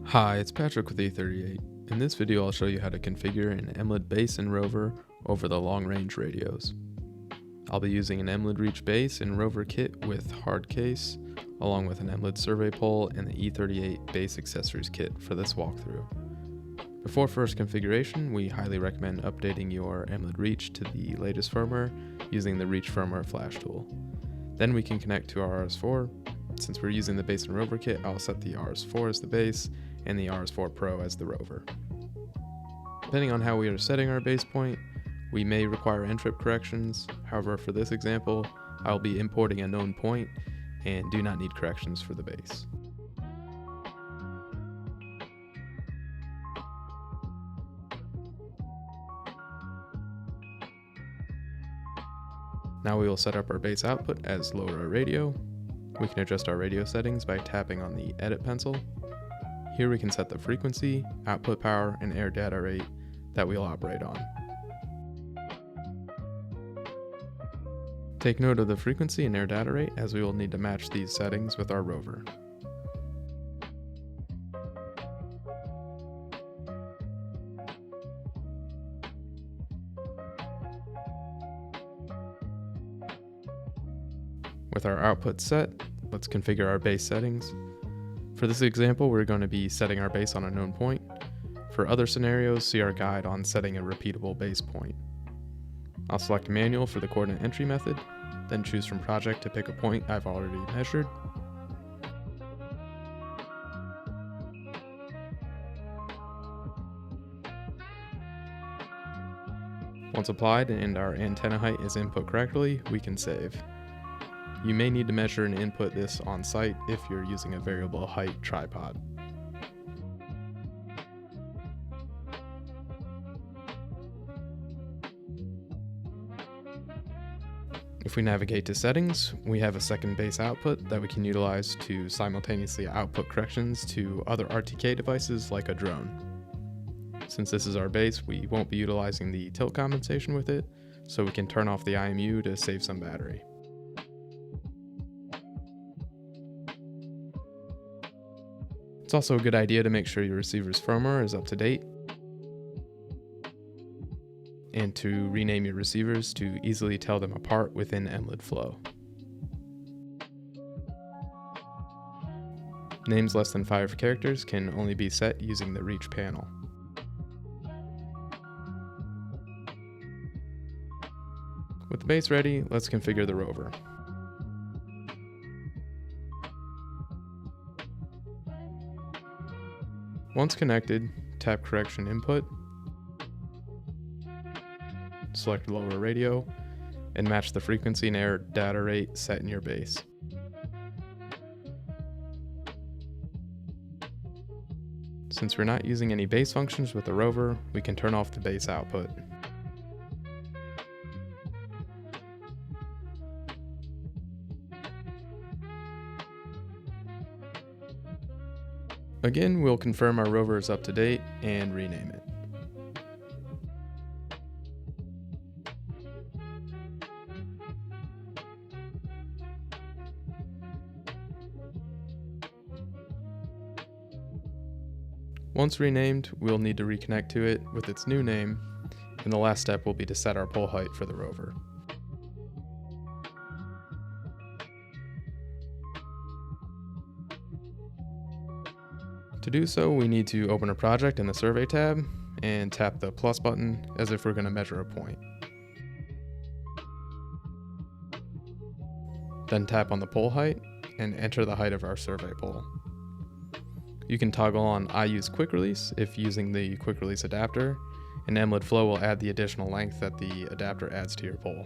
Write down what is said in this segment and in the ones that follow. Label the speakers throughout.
Speaker 1: Hi, it's Patrick with E38. In this video I'll show you how to configure an Emlid base in Rover over the long-range radios. I'll be using an Emlid Reach base and Rover kit with hard case, along with an Emlid survey pole and the E38 base accessories kit for this walkthrough. Before first configuration, we highly recommend updating your Emlid Reach to the latest firmware using the Reach firmware flash tool. Then we can connect to our RS4. Since we're using the base and Rover kit, I'll set the RS4 as the base and the RS4 Pro as the Rover. Depending on how we are setting our base point, we may require n-trip corrections. However, for this example, I'll be importing a known point and do not need corrections for the base. Now we will set up our base output as low rate radio. We can adjust our radio settings by tapping on the edit pencil. Here we can set the frequency, output power, and air data rate that we'll operate on. Take note of the frequency and air data rate, as we will need to match these settings with our Rover. With our output set, let's configure our base settings. For this example, we're going to be setting our base on a known point. For other scenarios, see our guide on setting a repeatable base point. I'll select manual for the coordinate entry method, then choose from project to pick a point I've already measured. Once applied and our antenna height is input correctly, we can save. You may need to measure and input this on site if you're using a variable height tripod. If we navigate to settings, we have a second base output that we can utilize to simultaneously output corrections to other RTK devices like a drone. Since this is our base, we won't be utilizing the tilt compensation with it, so we can turn off the IMU to save some battery. It's also a good idea to make sure your receiver's firmware is up to date and to rename your receivers to easily tell them apart within Emlid Flow. Names less than 5 characters can only be set using the Reach panel. With the base ready, let's configure the Rover. Once connected, tap correction input, select lower radio, and match the frequency and air data rate set in your base. Since we're not using any base functions with the Rover, we can turn off the base output. Again, we'll confirm our Rover is up to date and rename it. Once renamed, we'll need to reconnect to it with its new name, and the last step will be to set our pole height for the Rover. To do so, we need to open a project in the Survey tab and tap the plus button as if we're going to measure a point. Then tap on the pole height and enter the height of our survey pole. You can toggle on I use quick release if using the quick release adapter, and Emlid Flow will add the additional length that the adapter adds to your pole.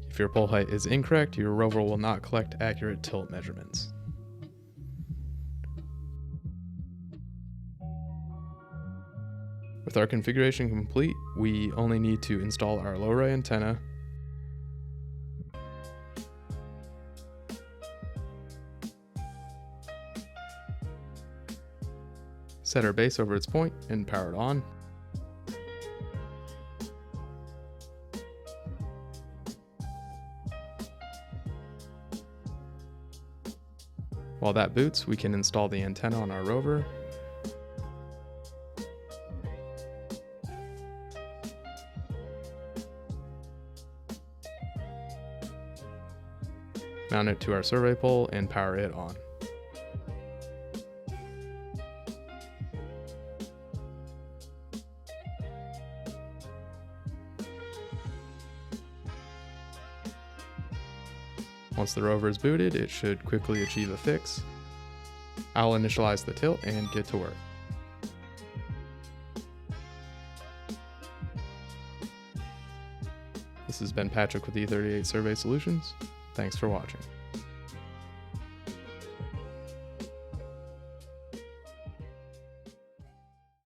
Speaker 1: If your pole height is incorrect, your Rover will not collect accurate tilt measurements. With our configuration complete, we only need to install our low-ray antenna, set our base over its point, and power it on. While that boots, we can install the antenna on our Rover, mount it to our survey pole, and power it on. Once the rover is booted, it should quickly achieve a fix. I'll initialize the tilt and get to work. This has been Patrick with E38 Survey Solutions. Thanks for watching.